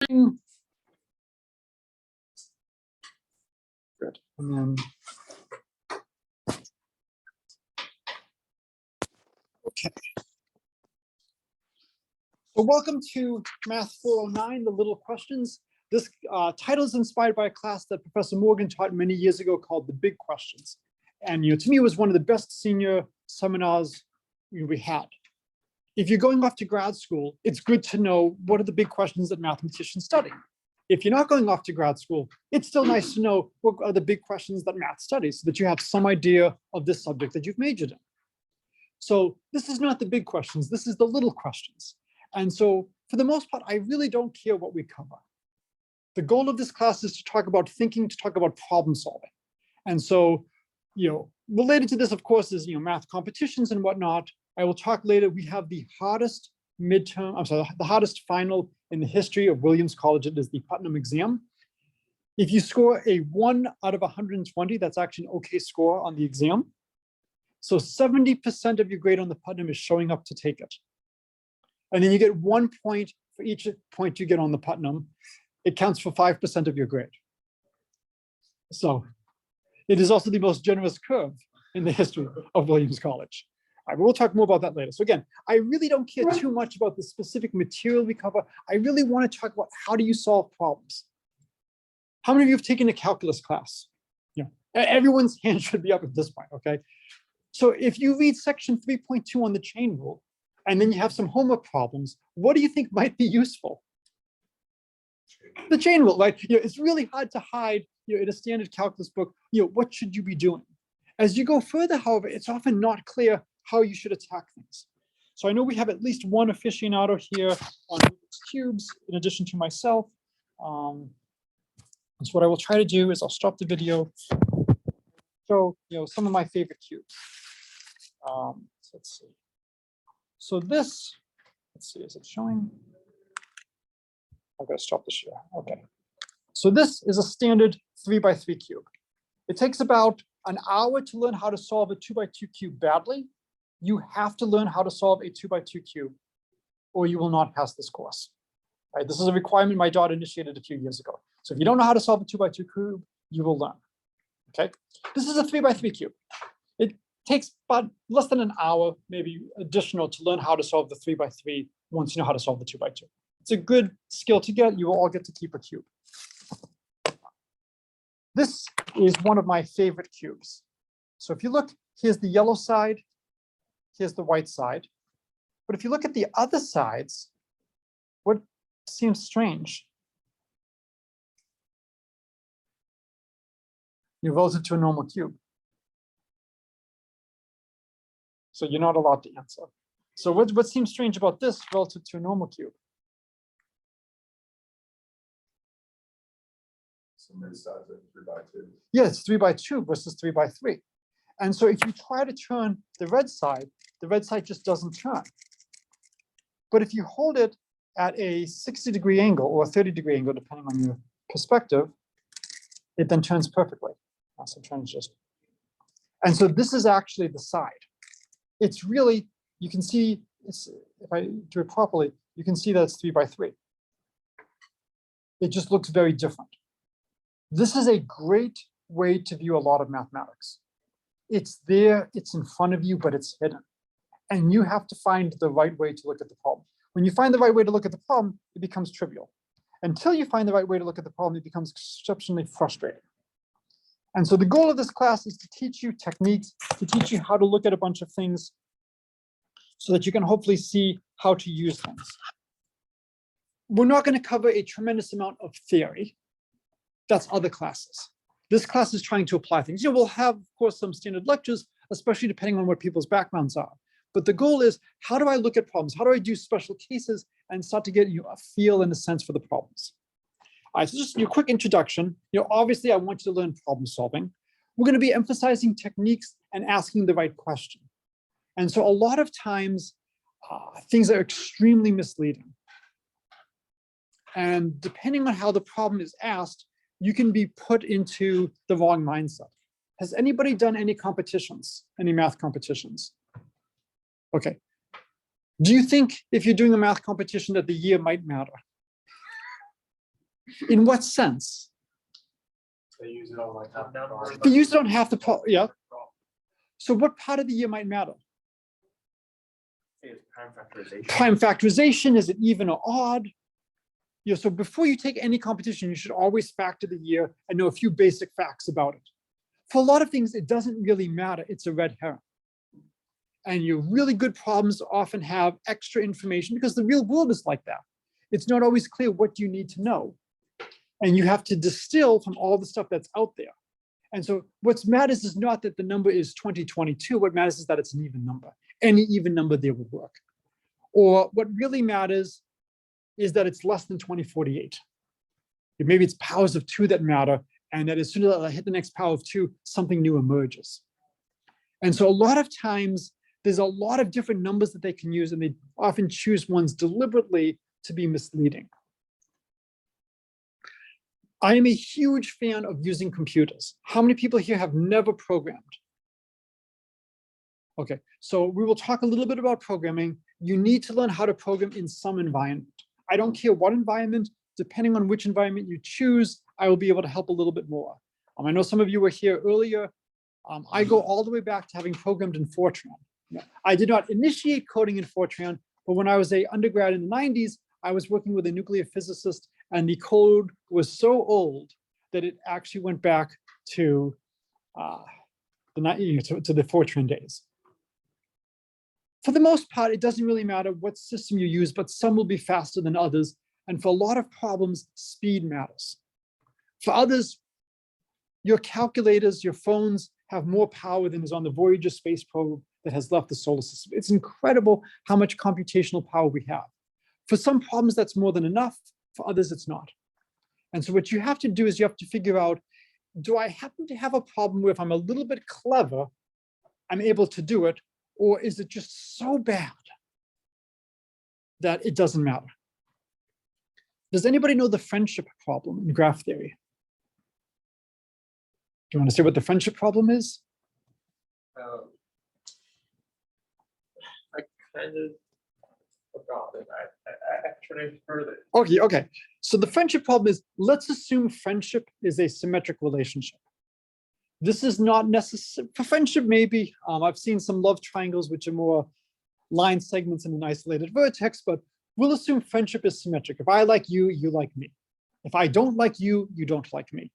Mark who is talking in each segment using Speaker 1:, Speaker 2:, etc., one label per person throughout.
Speaker 1: Good. And then, okay. So welcome to Math 409, the little questions. This title is inspired by a class that Professor Morgan taught many years ago called the Big Questions. And to me, it was one of the best senior seminars we had. If you're going off to grad school, it's good to know what are the big questions that mathematicians study. If you're not going off to grad school, it's still nice to know what are the big questions that math studies, so that you have some idea of this subject that you've majored in. So this is not the big questions, this is the little questions. And so for the most part, I really don't care what we cover. The goal of this class is to talk about thinking, to talk about problem solving. And so, related to this, of course, is math competitions and whatnot. I will talk later. We have the hardest the hardest final in the history of Williams College. It is the Putnam exam. If you score a 1 out of 120, that's actually an okay score on the exam. So 70% of your grade on the Putnam is showing up to take it. And then you get 1 point for each point you get on the Putnam. It counts for 5% of your grade. So it is also the most generous curve in the history of Williams College. We'll talk more about that later. So again, I really don't care too much about the specific material we cover. I really want to talk about how do you solve problems. How many of you have taken a calculus class? Everyone's hand should be up at this point, okay? So if you read section 3.2 on the chain rule, and then you have some homework problems, what do you think might be useful? The chain rule, right? It's really hard to hide in a standard calculus book, what should you be doing? As you go further, however, it's often not clear how you should attack things. So I know we have at least one aficionado here on Rubik's cubes, in addition to myself. So what I will try to do is I'll stop the video, show some of my favorite cubes. So let's see. So this, let's see, is it showing? I've got to stop the share. Okay. So this is a standard 3x3 cube. It takes about an hour to learn how to solve a 2x2 cube badly. You have to learn how to solve a 2x2 cube, or you will not pass this course. Right? This is a requirement my daughter initiated a few years ago. So if you don't know how to solve a 2x2 cube, you will learn. Okay. This is a 3x3 cube. It takes about less than an hour, maybe additional, to learn how to solve the 3x3 once you know how to solve the 2x2. It's a good skill to get. You will all get to keep a cube. This is one of my favorite cubes. So if you look, here's the yellow side, here's the white side. But if you look at the other sides, what seems strange? Relative to a normal cube. So you're not allowed to answer. So what seems strange about this relative to a normal cube?
Speaker 2: So many sides are 3x2.
Speaker 1: Yeah, it's 3x2 versus 3x3. And so if you try to turn the red side just doesn't turn. But if you hold it at a 60-degree angle or a 30-degree angle, depending on your perspective, it then turns perfectly. So turns just. And so this is actually the side. It's really, you can see, if I do it properly, you can see that it's 3x3. It just looks very different. This is a great way to view a lot of mathematics. It's there, it's in front of you, but it's hidden. And you have to find the right way to look at the problem. When you find the right way to look at the problem, it becomes trivial. Until you find the right way to look at the problem, it becomes exceptionally frustrating. And so the goal of this class is to teach you techniques, to teach you how to look at a bunch of things so that you can hopefully see how to use things. We're not going to cover a tremendous amount of theory. That's other classes. This class is trying to apply things. We'll have, of course, some standard lectures, especially depending on what people's backgrounds are. But the goal is, how do I look at problems? How do I do special cases and start to get a feel and a sense for the problems? All right, so just a quick introduction. Obviously, I want you to learn problem solving. We're going to be emphasizing techniques and asking the right question. And so a lot of times, things are extremely misleading. And depending on how the problem is asked, you can be put into the wrong mindset. Has anybody done any competitions, any math competitions? Okay. Do you think if you're doing a math competition that the year might matter? In what sense?
Speaker 2: They use it on like half the problem.
Speaker 1: They use it on half the yeah. So what part of the year might matter?
Speaker 2: It's prime factorization.
Speaker 1: Prime factorization, is it even or odd? So before you take any competition, you should always factor the year and know a few basic facts about it. For a lot of things, it doesn't really matter. It's a red herring. And your really good problems often have extra information because the real world is like that. It's not always clear what you need to know. And you have to distill from all the stuff that's out there. And so what matters is not that the number is 2022. What matters is that it's an even number. Any even number there would work. Or what really matters is that it's less than 2048. Maybe it's powers of 2 that matter, and that as soon as I hit the next power of 2, something new emerges. And so a lot of times, there's a lot of different numbers that they can use, and they often choose ones deliberately to be misleading. I am a huge fan of using computers. How many people here have never programmed? Okay, so we will talk a little bit about programming. You need to learn how to program in some environment. I don't care what environment, depending on which environment you choose, I will be able to help a little bit more. I know some of you were here earlier. I go all the way back to having programmed in Fortran. I did not initiate coding in Fortran, but when I was an undergrad in the 90s, I was working with a nuclear physicist, and the code was so old that it actually went back to the Fortran days. For the most part, it doesn't really matter what system you use, but some will be faster than others. And for a lot of problems, speed matters. For others, your calculators, your phones have more power than is on the Voyager space probe that has left the solar system. It's incredible how much computational power we have. For some problems, that's more than enough. For others, it's not. And so what you have to do is you have to figure out, do I happen to have a problem where if I'm a little bit clever, I'm able to do it? Or is it just so bad that it doesn't matter? Does anybody know the friendship problem in graph theory? Do you want to say what the friendship problem is?
Speaker 2: I kind of forgot it. I actually heard it.
Speaker 1: Okay. So the friendship problem is, let's assume friendship is a symmetric relationship. This is not necessary for friendship, maybe. I've seen some love triangles, which are more line segments in an isolated vertex, but we'll assume friendship is symmetric. If I like you, you like me. If I don't like you, you don't like me.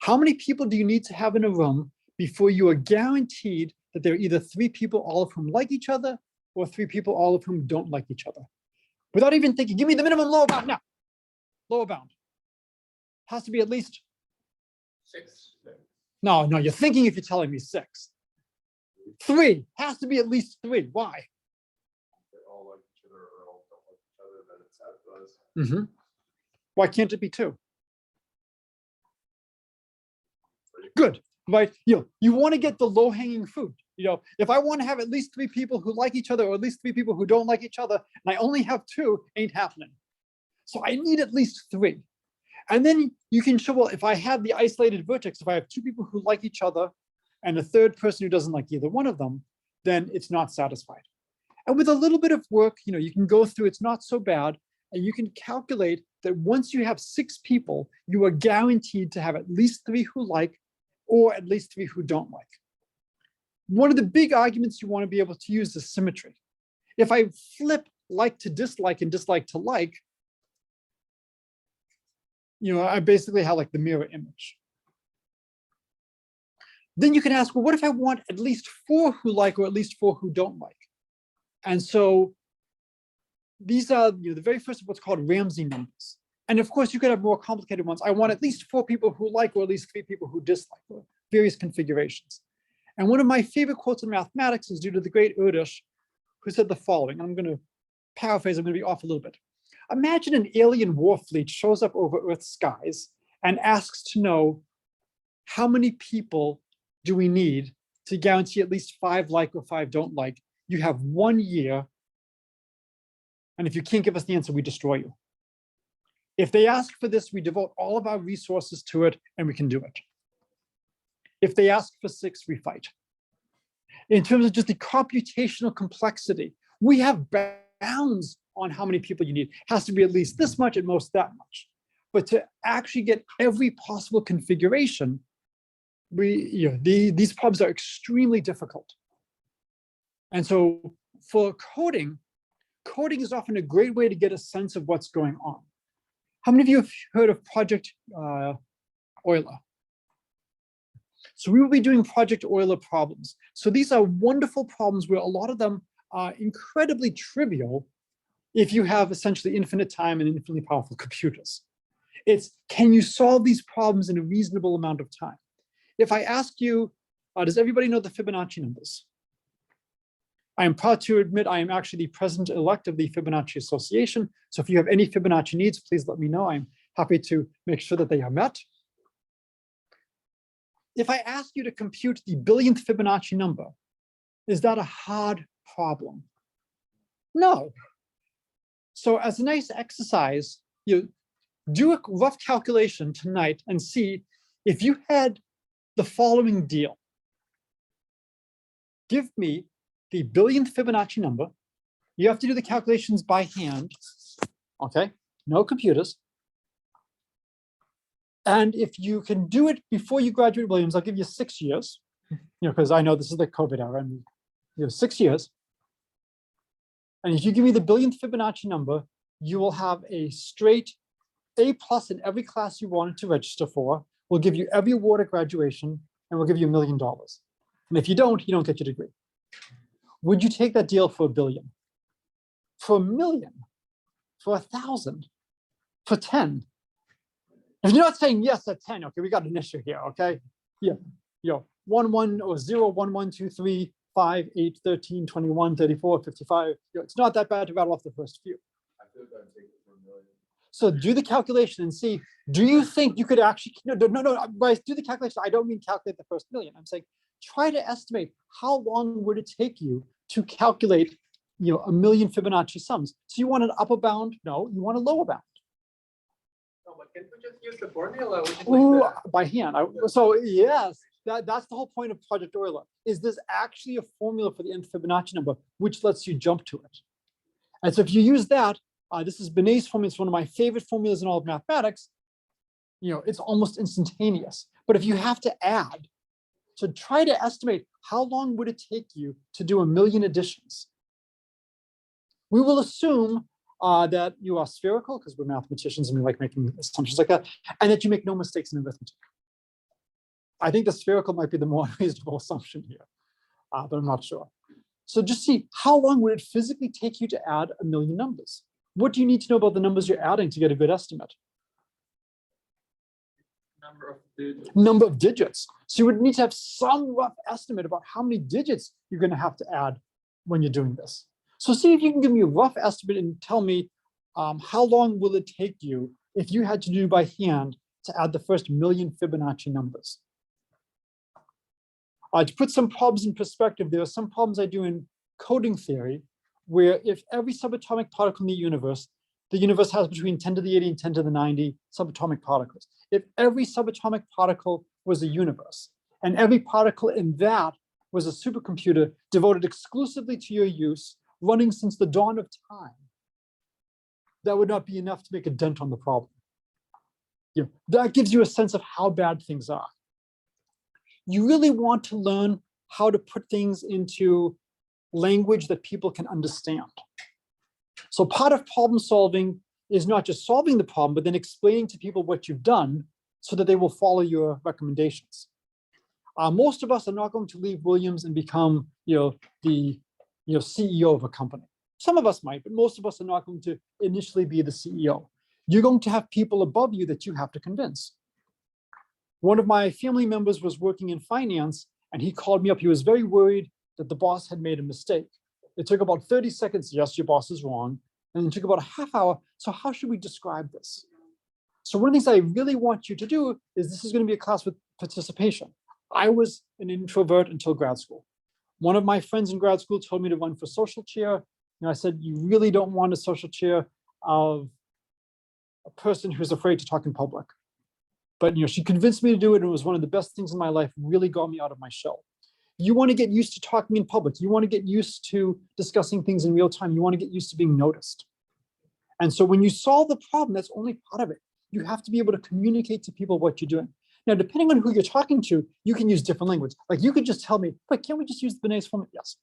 Speaker 1: How many people do you need to have in a room before you are guaranteed that there are either 3 people, all of whom like each other, or 3 people, all of whom don't like each other? Without even thinking, give me the minimum lower bound now. Lower bound. Has to be at least
Speaker 2: 6.
Speaker 1: No, you're thinking if you're telling me 6. 3 has to be at least 3. Why?
Speaker 2: They all like each other or all don't like each other, then it satisfies.
Speaker 1: Why can't it be 2? Good, right? You want to get the low-hanging fruit. If I want to have at least 3 people who like each other, or at least 3 people who don't like each other, and I only have 2, ain't happening. So I need at least 3. And then you can show, well, if I have the isolated vertex, if I have 2 people who like each other and a 3rd person who doesn't like either one of them, then it's not satisfied. And with a little bit of work, you can go through, it's not so bad, and you can calculate that once you have 6 people, you are guaranteed to have at least 3 who like, or at least 3 who don't like. One of the big arguments you want to be able to use is symmetry. If I flip like to dislike and dislike to like, I basically have like the mirror image. Then you can ask, well, what if I want at least 4 who like, or at least 4 who don't like? And so these are the very first of what's called Ramsey numbers. And of course, you could have more complicated ones. I want at least 4 people who like, or at least 3 people who dislike, or various configurations. And one of my favorite quotes in mathematics is due to the great Erdős, who said the following. I'm going to paraphrase, I'm going to be off a little bit. Imagine an alien war fleet shows up over Earth's skies and asks to know, how many people do we need to guarantee at least 5 like or 5 don't like? You have 1 year. And if you can't give us the answer, we destroy you. If they ask for this, we devote all of our resources to it, and we can do it. If they ask for 6, we fight. In terms of just the computational complexity, we have bounds on how many people you need. It has to be at least this much, at most that much. But to actually get every possible configuration, these problems are extremely difficult. And so for coding is often a great way to get a sense of what's going on. How many of you have heard of Project Euler? So we will be doing Project Euler problems. So these are wonderful problems where a lot of them are incredibly trivial if you have essentially infinite time and infinitely powerful computers. It's, can you solve these problems in a reasonable amount of time? If I ask you, does everybody know the Fibonacci numbers? I am proud to admit I am actually the president-elect of the Fibonacci Association. So if you have any Fibonacci needs, please let me know. I'm happy to make sure that they are met. If I ask you to compute the billionth Fibonacci number, is that a hard problem? No. So as a nice exercise, you do a rough calculation tonight and see if you had the following deal. Give me the billionth Fibonacci number. You have to do the calculations by hand, okay? No computers. And if you can do it before you graduate Williams, I'll give you 6 years, because I know this is the COVID era, and 6 years. And if you give me the billionth Fibonacci number, you will have a straight A+ in every class you wanted to register for. We'll give you every award at graduation, and we'll give you $1 million. And if you don't get your degree. Would you take that deal for $1 billion? For $1 million? For 1,000? For 10? If you're not saying yes at 10, okay, we got an issue here, okay? Yeah, 1, 1, or 0, 1, 1, 2, 3, 5, 8, 13, 21, 34, 55. It's not that bad to rattle off the first few.
Speaker 2: I feel like I'd take it for $1 million.
Speaker 1: So do the calculation and see, do you think you could actually, no, when I do the calculation, I don't mean calculate the first million. I'm saying, try to estimate how long would it take you to calculate, 1 million Fibonacci sums. So you want an upper bound? No, you want a lower bound.
Speaker 2: No, but can we just use the formula? Which is
Speaker 1: Ooh,
Speaker 2: like
Speaker 1: by hand. So yes, that's the whole point of Project Euler. Is there's actually a formula for the nth Fibonacci number, which lets you jump to it. And so if you use that, this is Benet's formula. It's one of my favorite formulas in all of mathematics. It's almost instantaneous. But if you have to add, so try to estimate how long would it take you to do 1 million additions. We will assume that you are spherical, because we're mathematicians and we like making assumptions like that, and that you make no mistakes in arithmetic. I think the spherical might be the more reasonable assumption here, but I'm not sure. So just see, how long would it physically take you to add 1 million numbers? What do you need to know about the numbers you're adding to get a good estimate? Number of digits. So you would need to have some rough estimate about how many digits you're going to have to add when you're doing this. So see if you can give me a rough estimate and tell me how long will it take you if you had to do by hand to add the first 1 million Fibonacci numbers. To put some problems in perspective, there are some problems I do in coding theory where if every subatomic particle in the universe has between 10 to the 80 and 10 to the 90 subatomic particles. If every subatomic particle was a universe, and every particle in that was a supercomputer devoted exclusively to your use, running since the dawn of time, that would not be enough to make a dent on the problem. That gives you a sense of how bad things are. You really want to learn how to put things into language that people can understand. So part of problem solving is not just solving the problem, but then explaining to people what you've done so that they will follow your recommendations. Most of us are not going to leave Williams and become the CEO of a company. Some of us might, but most of us are not going to initially be the CEO. You're going to have people above you that you have to convince. One of my family members was working in finance, and he called me up. He was very worried that the boss had made a mistake. It took about 30 seconds. Yes, your boss is wrong. And it took about a half hour. So how should we describe this? So one of the things I really want you to do is this is going to be a class with participation. I was an introvert until grad school. One of my friends in grad school told me to run for social chair. I said, you really don't want a social chair of a person who's afraid to talk in public. But she convinced me to do it, and it was one of the best things in my life, really got me out of my shell. You want to get used to talking in public. You want to get used to discussing things in real time. You want to get used to being noticed. And so when you solve the problem, that's only part of it. you have to be able to communicate to people what you're doing. Now, depending on who you're talking to, you can use different language. Like you could just tell me, but can't we just use the Bernays formula? Yes.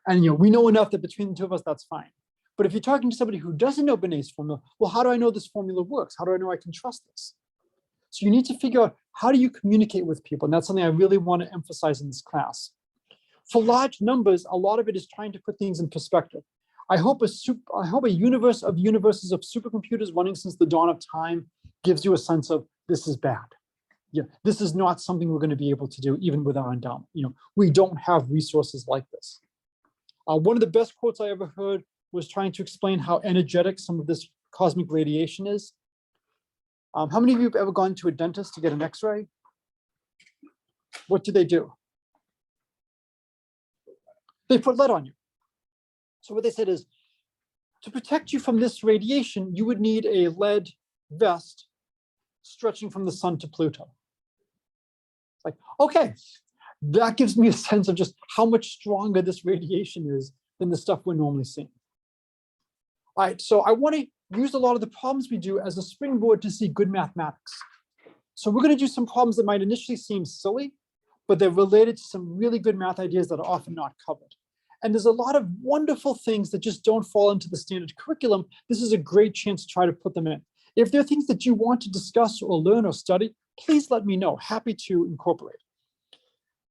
Speaker 1: And we know enough that between the two of us, that's fine. But if you're talking to somebody who doesn't know Bernays formula, well, how do I know this formula works? How do I know I can trust this? So you need to figure out, how do you communicate with people? And that's something I really want to emphasize in this class. For large numbers, a lot of it is trying to put things in perspective. I hope a universe of universes of supercomputers running since the dawn of time gives you a sense of, this is bad. Yeah, this is not something we're going to be able to do even with our endowment. We don't have resources like this. One of the best quotes I ever heard was trying to explain how energetic some of this cosmic radiation is. How many of you have ever gone to a dentist to get an X-ray? What do? They put lead on you. So what they said is, to protect you from this radiation, you would need a lead vest stretching from the sun to Pluto. Like, okay, that gives me a sense of just how much stronger this radiation is than the stuff we're normally seeing. All right, so I want to use a lot of the problems we do as a springboard to see good mathematics. So we're going to do some problems that might initially seem silly, but they're related to some really good math ideas that are often not covered. And there's a lot of wonderful things that just don't fall into the standard curriculum. This is a great chance to try to put them in. If there are things that you want to discuss or learn or study, please let me know. Happy to incorporate.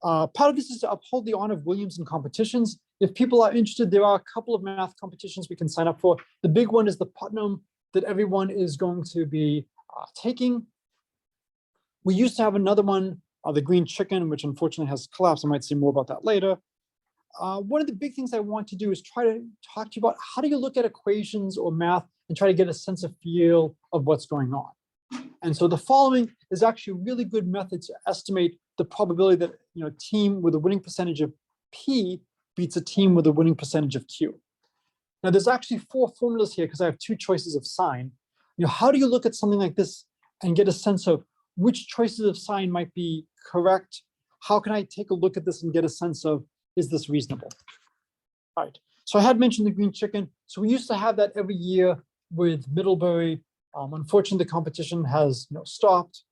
Speaker 1: Part of this is to uphold the honor of Williams in competitions. If people are interested, there are a couple of math competitions we can sign up for. The big one is the Putnam that everyone is going to be taking. We used to have another one, the Green Chicken, which unfortunately has collapsed. I might say more about that later. One of the big things I want to do is try to talk to you about, how do you look at equations or math and try to get a sense of feel of what's going on. And so the following is actually a really good method to estimate the probability that a team with a winning percentage of P beats a team with a winning percentage of Q. Now there's actually 4 formulas here because I have 2 choices of sign. How do you look at something like this and get a sense of which choices of sign might be correct? How can I take a look at this and get a sense of, is this reasonable? All right, so I had mentioned the Green Chicken. So we used to have that every year with Middlebury. Unfortunately, the competition has stopped.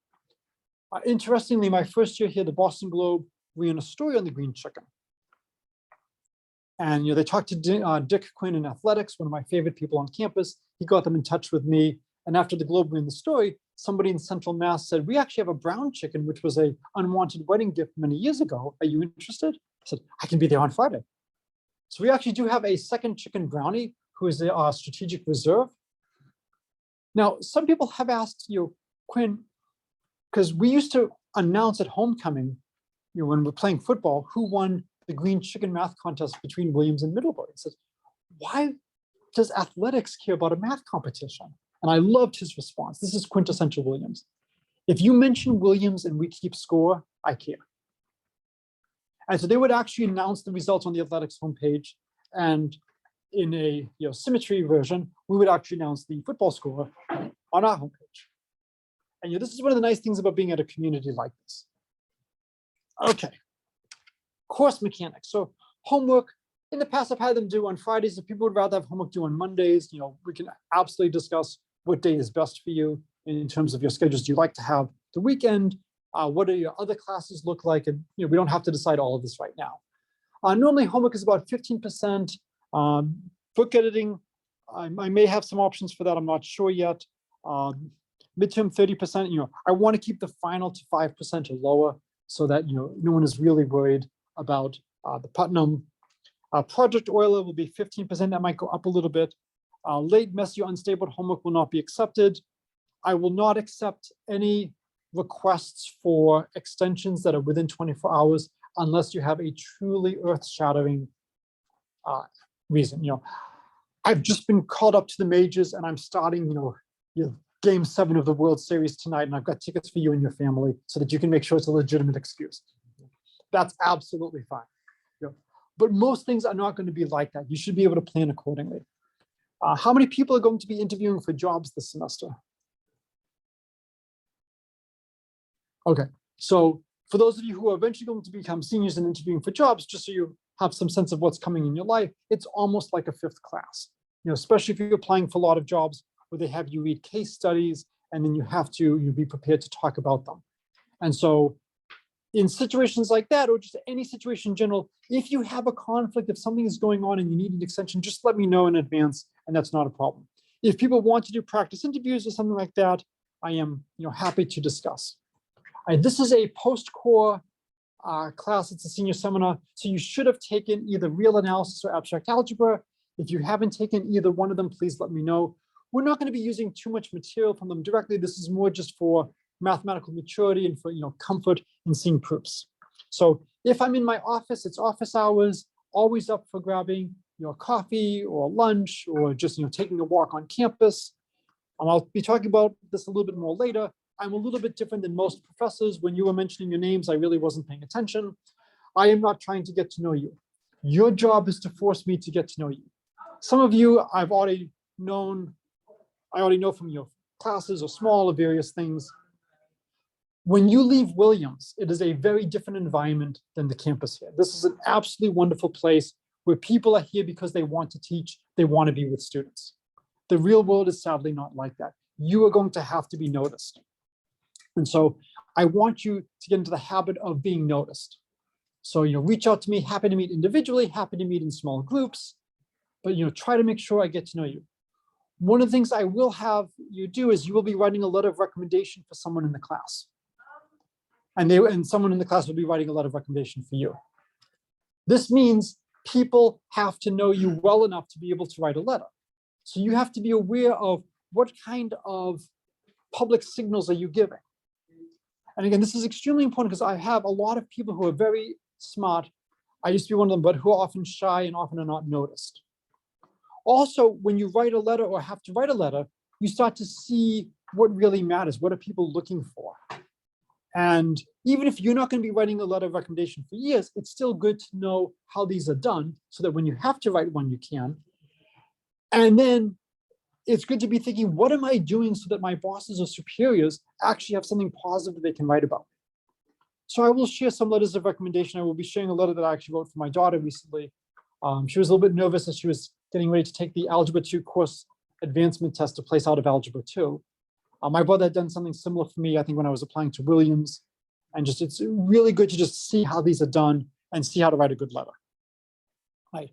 Speaker 1: Interestingly, my first year here, the Boston Globe ran a story on the Green Chicken. And they talked to Dick Quinn in athletics, one of my favorite people on campus. He got them in touch with me. And after the Globe ran the story, somebody in Central Mass said, we actually have a brown chicken, which was an unwanted wedding gift many years ago. Are you interested? I said, I can be there on Friday. So we actually do have a second chicken brownie who is a strategic reserve. Now, some people have asked, Quinn, because we used to announce at homecoming, when we're playing football, who won the Green Chicken math contest between Williams and Middlebury. He says, why does athletics care about a math competition? And I loved his response. This is quintessential Williams. If you mention Williams and we keep score, I care. And so they would actually announce the results on the athletics homepage, and in a symmetry version, we would actually announce the football score on our homepage. And this is one of the nice things about being at a community like this. Okay, course mechanics. So homework, in the past I've had them do on Fridays. If people would rather have homework due on Mondays, we can absolutely discuss what day is best for you in terms of your schedules. Do you like to have the weekend? What do your other classes look like? And we don't have to decide all of this right now. Normally homework is about 15%. Book editing, I may have some options for that. I'm not sure yet. Midterm 30%. I want to keep the final to 5% or lower so that no one is really worried about the Putnam. Project Euler will be 15%. That might go up a little bit. Late, messy, unstable homework will not be accepted. I will not accept any requests for extensions that are within 24 hours unless you have a truly earth-shattering reason. I've just been called up to the majors and I'm starting, Game 7 of the World Series tonight, and I've got tickets for you and your family so that you can make sure it's a legitimate excuse. That's absolutely fine. But most things are not going to be like that. You should be able to plan accordingly. How many people are going to be interviewing for jobs this semester? Okay, so for those of you who are eventually going to become seniors and interviewing for jobs, just so you have some sense of what's coming in your life, it's almost like a 5th class. Especially if you're applying for a lot of jobs where they have you read case studies and then you have to be prepared to talk about them. And so in situations like that, or just any situation in general, if you have a conflict, if something is going on and you need an extension, just let me know in advance, and that's not a problem. If people want to do practice interviews or something like that, I am happy to discuss. This is a post-core class. It's a senior seminar, so you should have taken either real analysis or abstract algebra. If you haven't taken either one of them, please let me know. We're not going to be using too much material from them directly. This is more just for mathematical maturity and for comfort in seeing proofs. So if I'm in my office, it's office hours, always up for grabbing coffee or lunch or just taking a walk on campus. I'll be talking about this a little bit more later. I'm a little bit different than most professors. When you were mentioning your names, I really wasn't paying attention. I am not trying to get to know you. Your job is to force me to get to know you. Some of you I already know from your classes or small or various things. When you leave Williams, it is a very different environment than the campus here. This is an absolutely wonderful place where people are here because they want to teach, they want to be with students. The real world is sadly not like that. You are going to have to be noticed. And so I want you to get into the habit of being noticed. So, reach out to me, happy to meet individually, happy to meet in small groups, but, try to make sure I get to know you. One of the things I will have you do is you will be writing a letter of recommendation for someone in the class. And someone in the class will be writing a letter of recommendation for you. This means people have to know you well enough to be able to write a letter. So you have to be aware of what kind of public signals are you giving. And again, this is extremely important because I have a lot of people who are very smart. I used to be one of them, but who are often shy and often are not noticed. Also, when you write a letter or have to write a letter, you start to see what really matters. What are people looking for? And even if you're not going to be writing a letter of recommendation for years, it's still good to know how these are done so that when you have to write one, you can. And then it's good to be thinking, what am I doing so that my bosses or superiors actually have something positive they can write about? So I will share some letters of recommendation. I will be sharing a letter that I actually wrote for my daughter recently. She was a little bit nervous as she was getting ready to take the Algebra 2 course advancement test to place out of Algebra 2. My brother had done something similar for me, I think, when I was applying to Williams. And just it's really good to just see how these are done and see how to write a good letter. Right.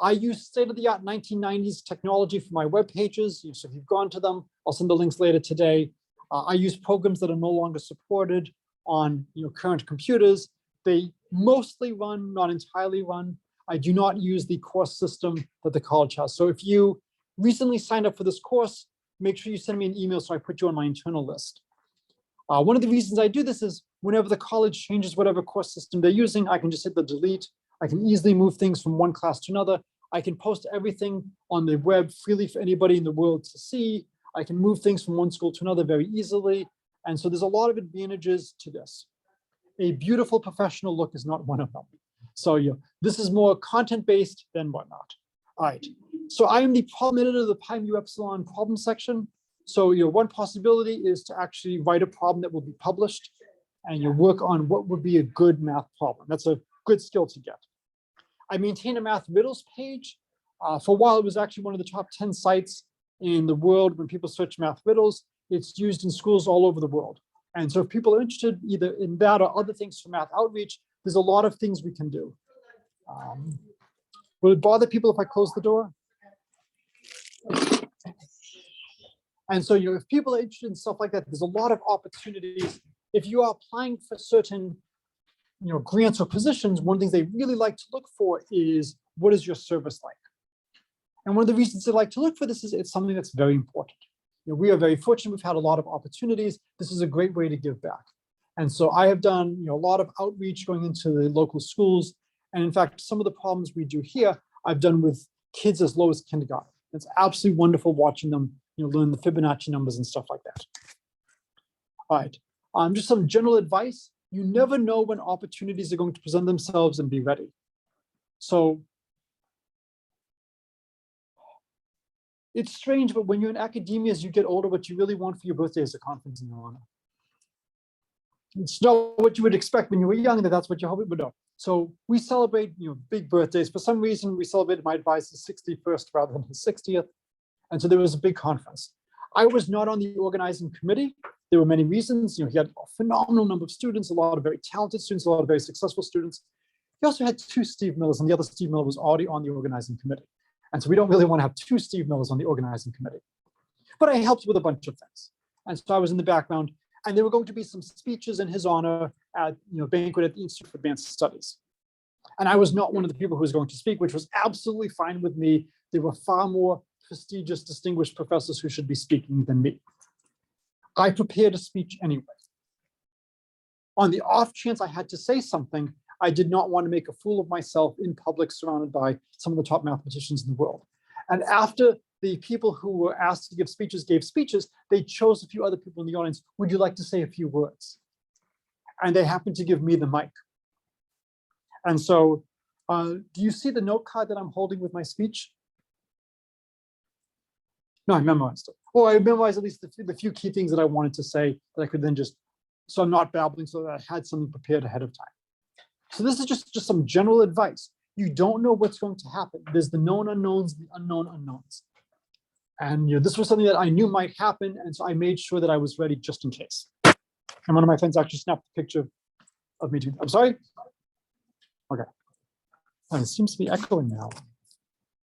Speaker 1: I use state-of-the-art 1990s technology for my web pages. So if you've gone to them, I'll send the links later today. I use programs that are no longer supported on current computers. They mostly run, not entirely run. I do not use the course system that the college has. So if you recently signed up for this course, make sure you send me an email so I put you on my internal list. One of the reasons I do this is whenever the college changes whatever course system they're using, I can just hit the delete. I can easily move things from one class to another. I can post everything on the web freely for anybody in the world to see. I can move things from one school to another very easily. And so there's a lot of advantages to this. A beautiful professional look is not one of them. So this is more content-based than whatnot. All right. So I am the problem editor of the Pi Mu Epsilon problem section. So one possibility is to actually write a problem that will be published, and you work on what would be a good math problem. That's a good skill to get. I maintain a math riddles page. For a while, it was actually one of the top 10 sites in the world when people search math riddles. It's used in schools all over the world. And so if people are interested either in that or other things for math outreach, there's a lot of things we can do. Will it bother people if I close the door? And so if people are interested in stuff like that, there's a lot of opportunities. If you are applying for certain grants or positions, one of the things they really like to look for is, what is your service like? And one of the reasons they like to look for this is it's something that's very important. We are very fortunate. We've had a lot of opportunities. This is a great way to give back. And so I have done a lot of outreach going into the local schools. And in fact, some of the problems we do here, I've done with kids as low as kindergarten. It's absolutely wonderful watching them learn the Fibonacci numbers and stuff like that. All right, just some general advice. You never know when opportunities are going to present themselves, and be ready. So it's strange, but when you're in academia, as you get older, what you really want for your birthday is a conference in your honor. It's not what you would expect when you were young, that's what you hope it would know. So we celebrate big birthdays. For some reason, we celebrated my advisor's 61st rather than his 60th. And so there was a big conference. I was not on the organizing committee. There were many reasons. He had a phenomenal number of students, a lot of very talented students, a lot of very successful students. He also had two Steve Millers, and the other Steve Miller was already on the organizing committee. And so we don't really want to have two Steve Millers on the organizing committee. But I helped with a bunch of things. And so I was in the background, and there were going to be some speeches in his honor at banquet at the Institute for Advanced Studies. And I was not one of the people who was going to speak, which was absolutely fine with me. There were far more prestigious, distinguished professors who should be speaking than me. I prepared a speech anyway. On the off chance I had to say something, I did not want to make a fool of myself in public, surrounded by some of the top mathematicians in the world. And after the people who were asked to give speeches gave speeches, they chose a few other people in the audience. Would you like to say a few words? And they happened to give me the mic. And so, do you see the note card that I'm holding with my speech? No, I memorized it. Or I memorized at least the few key things that I wanted to say that I could then just, so I'm not babbling, so that I had something prepared ahead of time. So this is just some general advice. You don't know what's going to happen. There's the known unknowns, the unknown unknowns. And this was something that I knew might happen, and so I made sure that I was ready just in case. And one of my friends actually snapped a picture of me too. I'm sorry? Okay. Oh, it seems to be echoing now.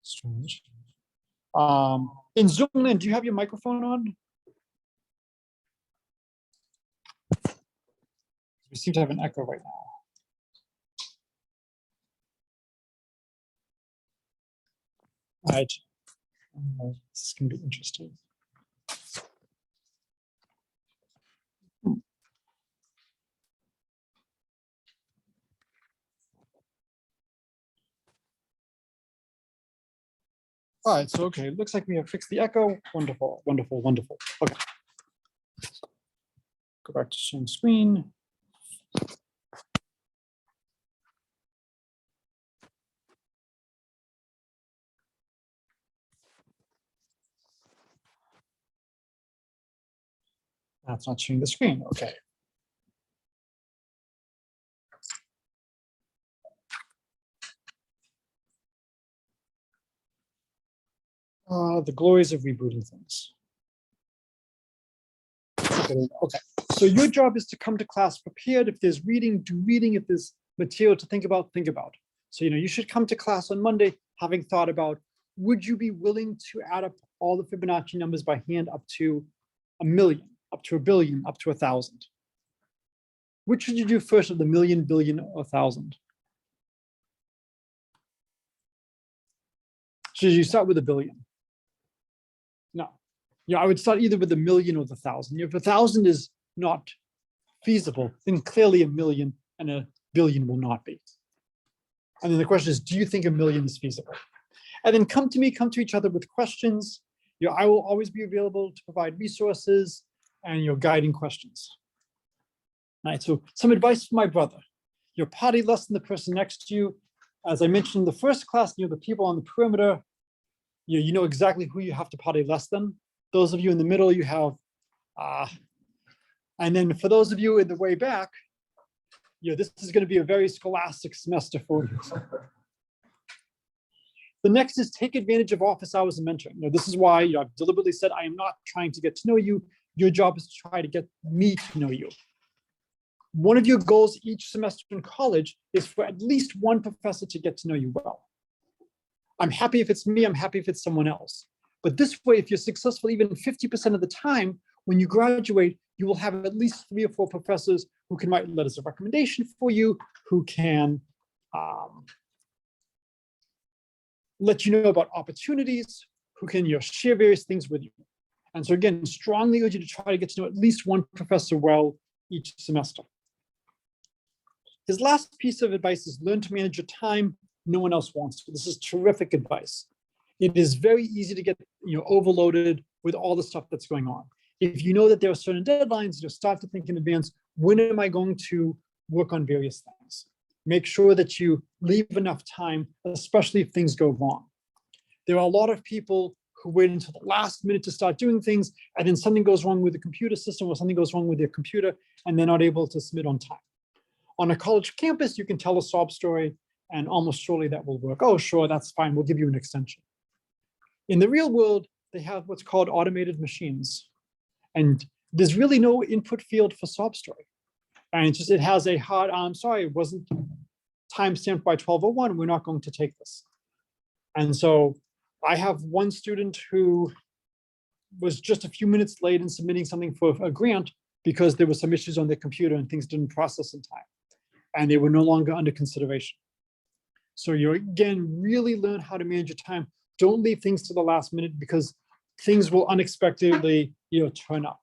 Speaker 1: Strange. In Zoom, Lynn, do you have your microphone on? We seem to have an echo right now. All right. This is going to be interesting. All right, so okay, it looks like we have fixed the echo. Wonderful, wonderful, wonderful. Okay. Go back to sharing screen. That's not sharing the screen. Okay. The glories of rebooting things. Okay, so your job is to come to class prepared. If there's reading, do reading. If there's material to think about, think about. So, you should come to class on Monday having thought about, would you be willing to add up all the Fibonacci numbers by hand up to 1,000,000, up to 1,000,000,000, up to 1,000? Which should you do first of the 1,000,000, billion, or 1,000? Should you start with 1,000,000,000? No. Yeah, I would start either with 1,000,000 or the 1,000. If 1,000 is not feasible, then clearly 1,000,000 and 1,000,000,000 will not be. And then the question is, do you think 1,000,000 is feasible? And then come to each other with questions. I will always be available to provide resources and guiding questions. All right, so some advice from my brother. Party less than the person next to you. As I mentioned in the first class, the people on the perimeter, you know exactly who you have to party less than. Those of you in the middle, you have, and then for those of you in the way back, this is going to be a very scholastic semester for you. The next is take advantage of office hours and mentoring. This is why I've deliberately said I am not trying to get to know you. Your job is to try to get me to know you. One of your goals each semester in college is for at least one professor to get to know you well. I'm happy if it's me, I'm happy if it's someone else. But this way, if you're successful even 50% of the time, when you graduate, you will have at least 3 or 4 professors who can write letters of recommendation for you, who can let you know about opportunities, who can share various things with you. And so again, strongly urge you to try to get to know at least one professor well each semester. His last piece of advice is learn to manage your time. No one else wants to. This is terrific advice. It is very easy to get overloaded with all the stuff that's going on. If you know that there are certain deadlines, start to think in advance, when am I going to work on various things? Make sure that you leave enough time, especially if things go wrong. There are a lot of people who wait until the last minute to start doing things, and then something goes wrong with the computer system or something goes wrong with their computer, and they're not able to submit on time. On a college campus, you can tell a sob story, and almost surely that will work. Oh, sure, that's fine. We'll give you an extension. In the real world, they have what's called automated machines. And there's really no input field for sob story. And it's just, it has a hard, I'm sorry, it wasn't timestamped by 1201, we're not going to take this. And so I have one student who was just a few minutes late in submitting something for a grant because there were some issues on their computer and things didn't process in time. And they were no longer under consideration. So you again, really learn how to manage your time. Don't leave things to the last minute because things will unexpectedly, turn up.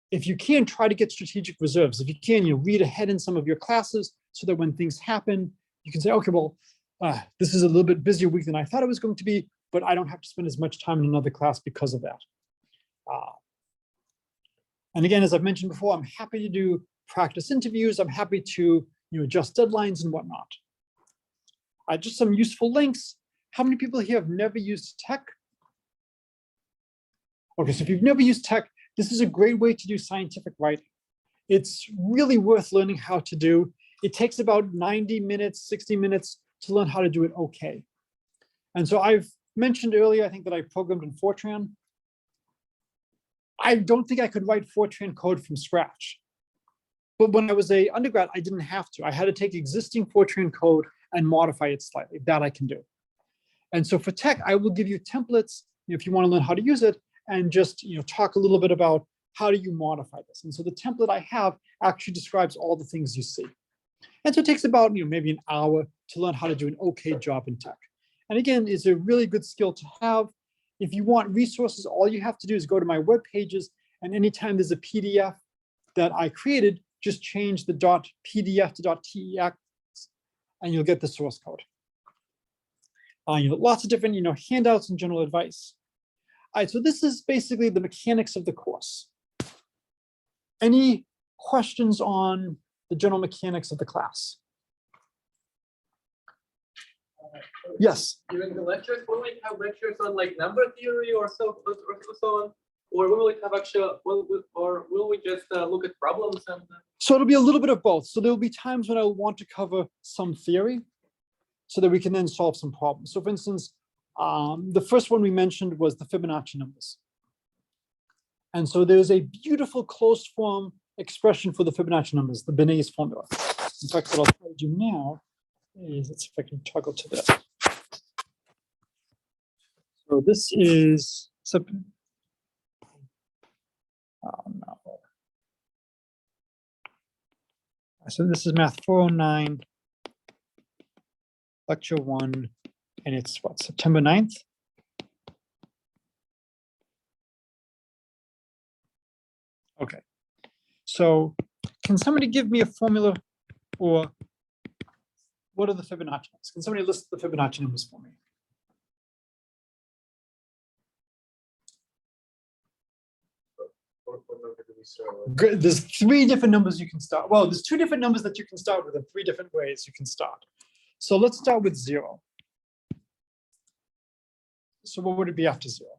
Speaker 1: If you can, try to get strategic reserves. If you can, read ahead in some of your classes so that when things happen, you can say, okay, well, this is a little bit busier week than I thought it was going to be, but I don't have to spend as much time in another class because of that. And again, as I've mentioned before, I'm happy to do practice interviews. I'm happy to adjust deadlines and whatnot. Just some useful links. How many people here have never used tech? Okay, so if you've never used tech, this is a great way to do scientific writing. It's really worth learning how to do. It takes about 90 minutes, 60 minutes to learn how to do it okay. And so I've mentioned earlier, I think that I programmed in Fortran. I don't think I could write Fortran code from scratch. But when I was an undergrad, I didn't have to. I had to take existing Fortran code and modify it slightly. That I can do. And so for tech, I will give you templates if you want to learn how to use it, and just talk a little bit about how do you modify this. And so the template I have actually describes all the things you see. And so it takes about maybe an hour to learn how to do an okay job in tech. And again, it's a really good skill to have. If you want resources, all you have to do is go to my web pages, and anytime there's a PDF that I created, just change the .pdf to .tex, and you'll get the source code. Lots of different handouts and general advice. All right, so this is basically the mechanics of the course. Any questions on the general mechanics of the class? Yes.
Speaker 3: During the lectures, will we have lectures on like number theory or so on, or will we have or will we just look at problems and?
Speaker 1: So it'll be a little bit of both. So there'll be times when I want to cover some theory, so that we can then solve some problems. So for instance, the first one we mentioned was the Fibonacci numbers. And so there's a beautiful closed form expression for the Fibonacci numbers, the Benet's formula. In fact, what I'll try to do now is, let's see if I can toggle to this. So this is, oh no. So this is Math 409, Lecture 1, and it's what, September 9th? Okay, so can somebody give me a formula, or what are the Fibonacci numbers? Can somebody list the Fibonacci numbers for me? Good. There's 3 different numbers you can start. Well, there's 2 different numbers that you can start with and 3 different ways you can start. So let's start with 0. So what would it be after 0?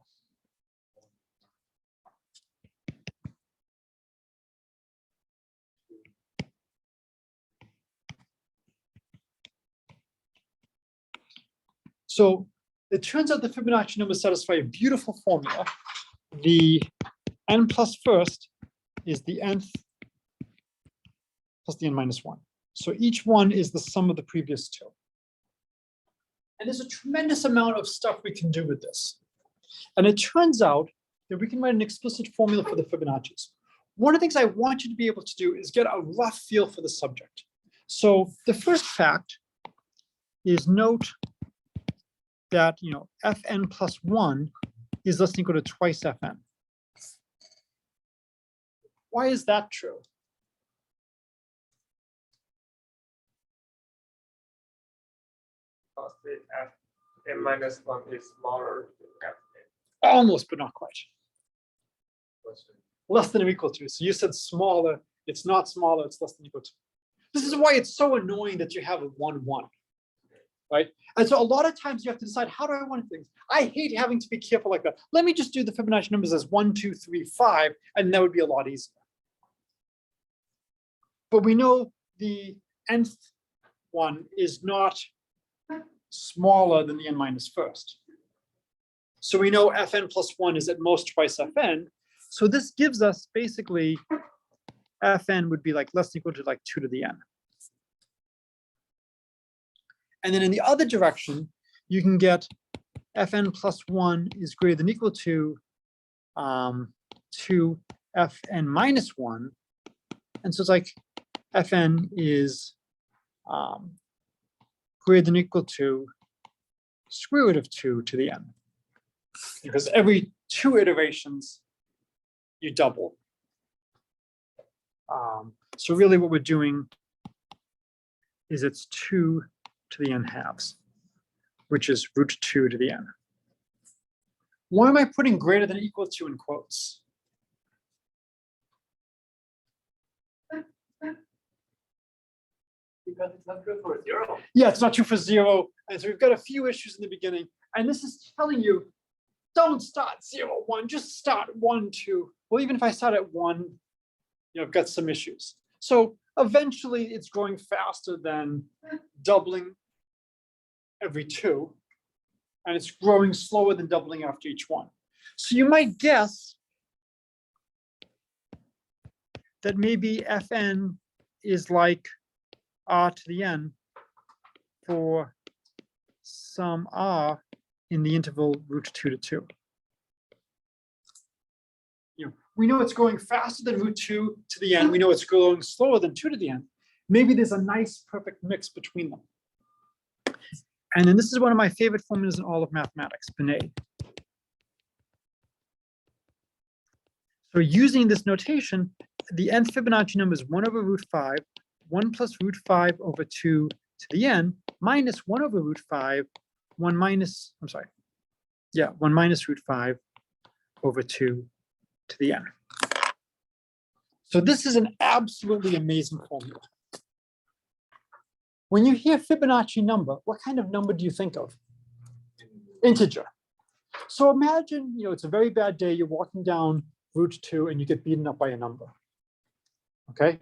Speaker 1: So it turns out the Fibonacci numbers satisfy a beautiful formula. The n plus first is the nth plus the n minus 1. So each one is the sum of the previous 2. And there's a tremendous amount of stuff we can do with this. And it turns out that we can write an explicit formula for the Fibonaccis. One of the things I want you to be able to do is get a rough feel for the subject. So the first fact is note that fn plus 1 is less than or equal to twice fn. Why is that true?
Speaker 3: Because the n minus 1 is smaller than fn.
Speaker 1: Almost, but not quite. Less than or equal to. So you said smaller. It's not smaller. It's less than or equal to. This is why it's so annoying that you have a 1, 1. Right? And so a lot of times you have to decide, how do I want things? I hate having to be careful like that. Let me just do the Fibonacci numbers as 1, 2, 3, 5, and that would be a lot easier. But we know the nth one is not smaller than the n minus first. So we know Fn plus 1 is at most twice Fn. So this gives us basically Fn would be like less than or equal to like 2 to the n. And then in the other direction, you can get Fn plus 1 is greater than or equal to Fn minus 1. And so it's like Fn is greater than or equal to square root of 2 to the n. Because every 2 iterations, you double. So really what we're doing is it's 2 to the n halves, which is root 2 to the n. Why am I putting greater than or equal to in quotes?
Speaker 3: Because it's not true for 0.
Speaker 1: Yeah, it's not true for 0. And so we've got a few issues in the beginning. And this is telling you, don't start 0, 1, just start 1, 2. Well, even if I start at 1, I've got some issues. So eventually it's growing faster than doubling every 2. And it's growing slower than doubling after each 1. So you might guess that maybe Fn is like r to the n for some r in the interval root 2 to 2. We know it's growing faster than root 2 to the n. We know it's growing slower than 2 to the n. Maybe there's a nice perfect mix between them. And then this is one of my favorite formulas in all of mathematics, Binet. So using this notation, the nth Fibonacci number is 1 over root 5, 1 plus root 5 over 2 to the n, minus 1 over root 5, 1 minus root 5 over 2 to the n. So this is an absolutely amazing formula. When you hear Fibonacci number, what kind of number do you think of? Integer. So imagine, it's a very bad day, you're walking down route 2 and you get beaten up by a number. Okay?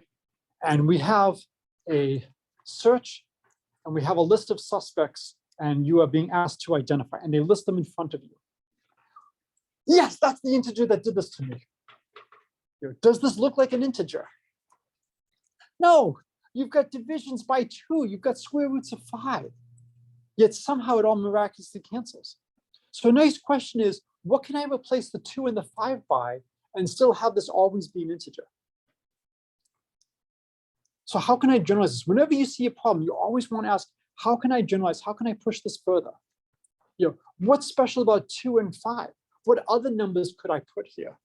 Speaker 1: And we have a search and we have a list of suspects and you are being asked to identify, and they list them in front of you. Yes, that's the integer that did this to me. Does this look like an integer? No, you've got divisions by 2, you've got square roots of 5. Yet somehow it all miraculously cancels. So a nice question is, what can I replace the 2 and the 5 by and still have this always be an integer? So how can I generalize this? Whenever you see a problem, you always want to ask, how can I generalize? How can I push this further? What's special about 2 and 5? What other numbers could I put here?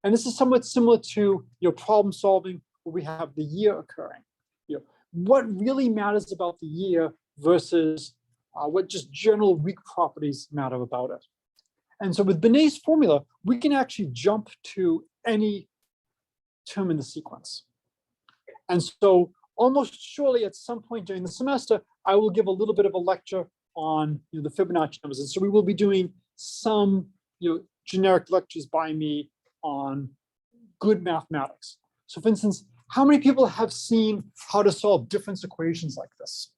Speaker 1: And this is somewhat similar to problem solving where we have the year occurring. What really matters about the year versus what just general weak properties matter about it. And so with Binet's formula, we can actually jump to any term in the sequence. And so almost surely at some point during the semester, I will give a little bit of a lecture on the Fibonacci numbers. And so we will be doing some generic lectures by me on good mathematics. So for instance, how many people have seen how to solve difference equations like this?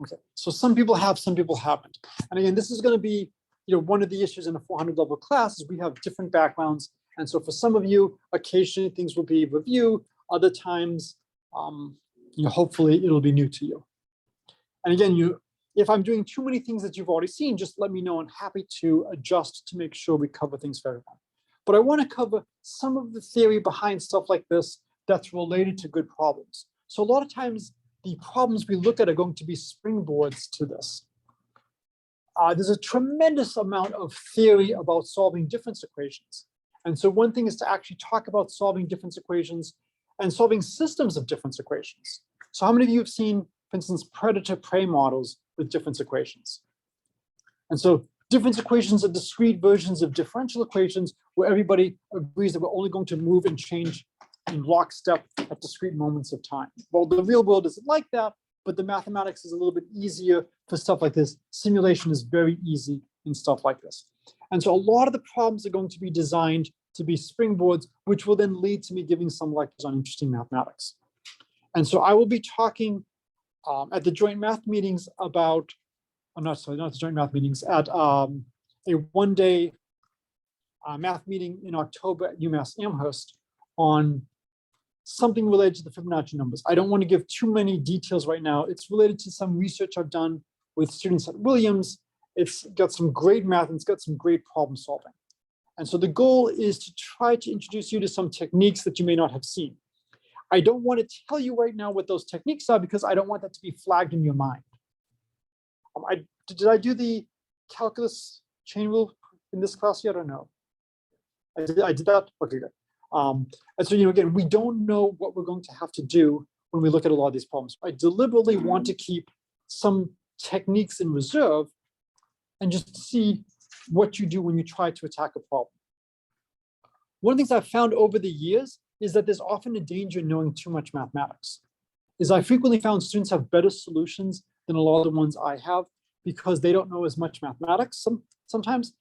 Speaker 1: Okay, so some people have, some people haven't. And again, this is going to be one of the issues in a 400 level class is we have different backgrounds. And so for some of you, occasionally things will be review, other times, hopefully it'll be new to you. And again, if I'm doing too many things that you've already seen, just let me know. I'm happy to adjust to make sure we cover things for everyone. But I want to cover some of the theory behind stuff like this that's related to good problems. So a lot of times the problems we look at are going to be springboards to this. There's a tremendous amount of theory about solving difference equations. And so one thing is to actually talk about solving difference equations and solving systems of difference equations. So how many of you have seen, for instance, predator-prey models with difference equations? And so difference equations are discrete versions of differential equations where everybody agrees that we're only going to move and change in lockstep at discrete moments of time. Well, the real world isn't like that, but the mathematics is a little bit easier for stuff like this. Simulation is very easy in stuff like this. And so a lot of the problems are going to be designed to be springboards, which will then lead to me giving some lectures on interesting mathematics. And so I will be talking at the joint math meetings about not the joint math meetings, at a one-day math meeting in October at UMass Amherst on something related to the Fibonacci numbers. I don't want to give too many details right now. It's related to some research I've done with students at Williams. It's got some great math and it's got some great problem solving. And so the goal is to try to introduce you to some techniques that you may not have seen. I don't want to tell you right now what those techniques are because I don't want that to be flagged in your mind. Did I do the calculus chain rule in this class yet or no? I did that? Okay, good. And so, again, we don't know what we're going to have to do when we look at a lot of these problems. I deliberately want to keep some techniques in reserve and just see what you do when you try to attack a problem. One of the things I've found over the years is that there's often a danger in knowing too much mathematics. I frequently found students have better solutions than a lot of the ones I have because they don't know as much mathematics sometimes.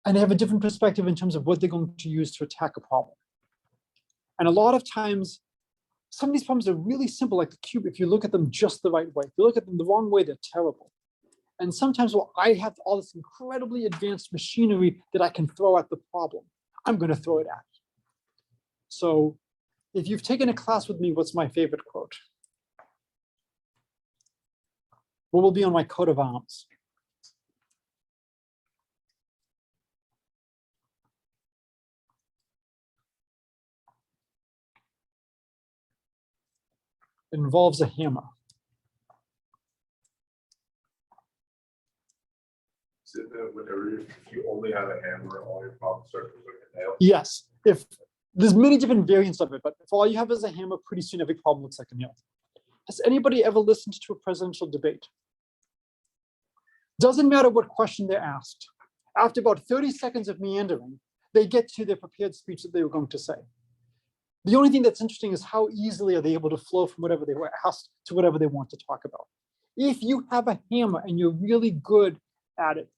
Speaker 1: And they have a different perspective in terms of what they're going to use to attack a problem. And a lot of times, some of these problems are really simple, like the cube. If you look at them just the right way, if you look at them the wrong way, they're terrible. And sometimes, well, I have all this incredibly advanced machinery that I can throw at the problem. I'm going to throw it at it. So if you've taken a class with me, what's my favorite quote? What will be on my coat of arms? It involves a hammer.
Speaker 2: Is it that whenever if you only have a hammer, all your problems start to look like a nail?
Speaker 1: Yes. If there's many different variants of it, but if all you have is a hammer, pretty soon every problem looks like a nail. Has anybody ever listened to a presidential debate? Doesn't matter what question they're asked. After about 30 seconds of meandering, they get to their prepared speech that they were going to say. The only thing that's interesting is how easily are they able to flow from whatever they were asked to whatever they want to talk about. If you have a hammer and you're really good at it,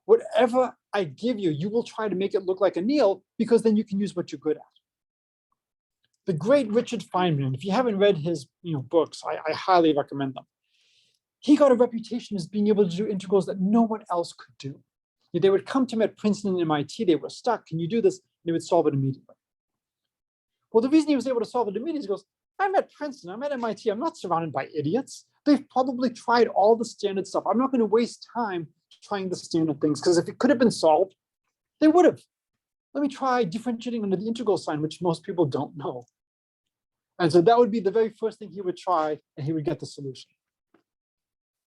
Speaker 1: whatever I give you, you will try to make it look like a nail because then you can use what you're good at. The great Richard Feynman, if you haven't read his books, I highly recommend them. He got a reputation as being able to do integrals that no one else could do. They would come to him at Princeton and MIT, they were stuck, can you do this? And they would solve it immediately. Well, the reason he was able to solve it immediately is he goes, I'm at Princeton, I'm at MIT, I'm not surrounded by idiots. They've probably tried all the standard stuff. I'm not going to waste time trying the standard things because if it could have been solved, they would have. Let me try differentiating under the integral sign, which most people don't know. And so that would be the very first thing he would try, and he would get the solution.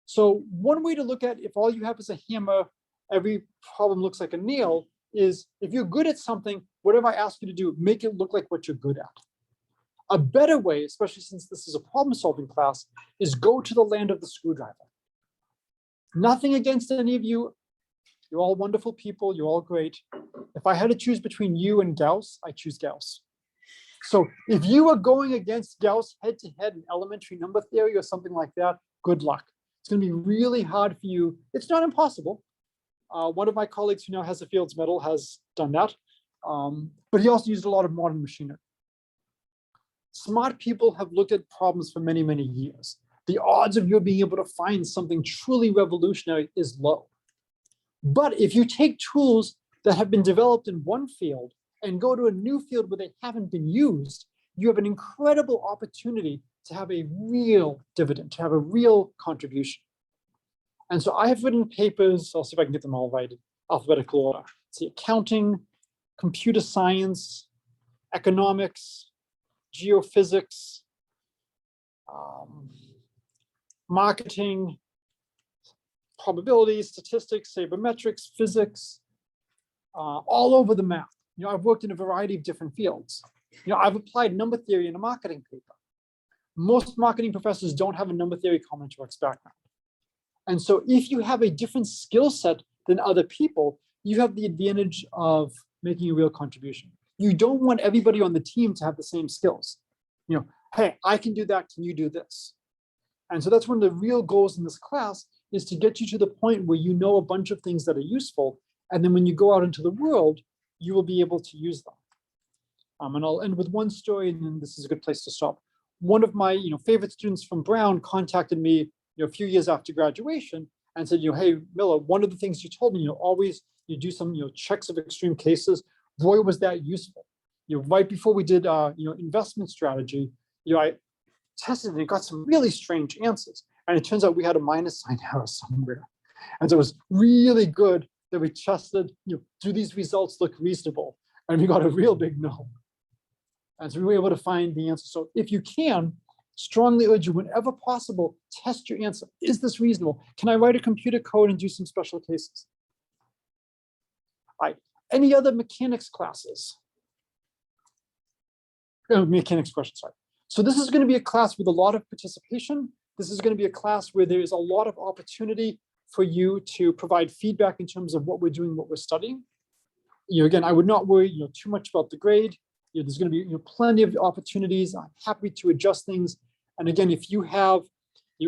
Speaker 1: So one way to look at if all you have is a hammer, every problem looks like a nail, is if you're good at something, whatever I ask you to do, make it look like what you're good at. A better way, especially since this is a problem-solving class, is go to the land of the screwdriver. Nothing against any of you. You're all wonderful people. You're all great. If I had to choose between you and Gauss, I choose Gauss. So if you are going against Gauss head-to-head in elementary number theory or something like that, good luck. It's going to be really hard for you. It's not impossible. One of my colleagues who now has a Fields Medal has done that, but he also used a lot of modern machinery. Smart people have looked at problems for many, many years. The odds of you being able to find something truly revolutionary is low. But if you take tools that have been developed in one field and go to a new field where they haven't been used, you have an incredible opportunity to have a real dividend, to have a real contribution. And so I have written papers, I'll see if I can get them all right in alphabetical order. Let's see, accounting, computer science, economics, geophysics, marketing, probability, statistics, sabermetrics, physics, all over the map. I've worked in a variety of different fields. I've applied number theory in a marketing paper. Most marketing professors don't have a number theory combinatorics background. And so if you have a different skill set than other people, you have the advantage of making a real contribution. You don't want everybody on the team to have the same skills. Hey, I can do that, can you do this? And so that's one of the real goals in this class, is to get you to the point where you know a bunch of things that are useful, and then when you go out into the world, you will be able to use them. And I'll end with one story, and then this is a good place to stop. One of my favorite students from Brown contacted me a few years after graduation and said, hey, Miller, one of the things you told me, always you do some, checks of extreme cases. Boy, was that useful. Right before we did, investment strategy, I tested and it got some really strange answers. And it turns out we had a minus sign error somewhere. And so it was really good that we tested, do these results look reasonable? And we got a real big no. And so we were able to find the answer. So if you can, strongly urge you, whenever possible, test your answer. Is this reasonable? Can I write a computer code and do some special cases? All right. Any other mechanics classes? Mechanics questions, sorry. So this is going to be a class with a lot of participation. This is going to be a class where there is a lot of opportunity for you to provide feedback in terms of what we're doing, what we're studying. Again, I would not worry, too much about the grade. There's going to be plenty of opportunities. I'm happy to adjust things. And again, if you have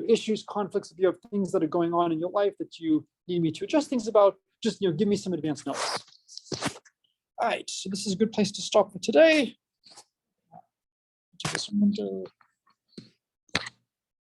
Speaker 1: issues, conflicts, if you have things that are going on in your life that you need me to adjust things about, just give me some advance notes. All right, so this is a good place to stop for today. To this window.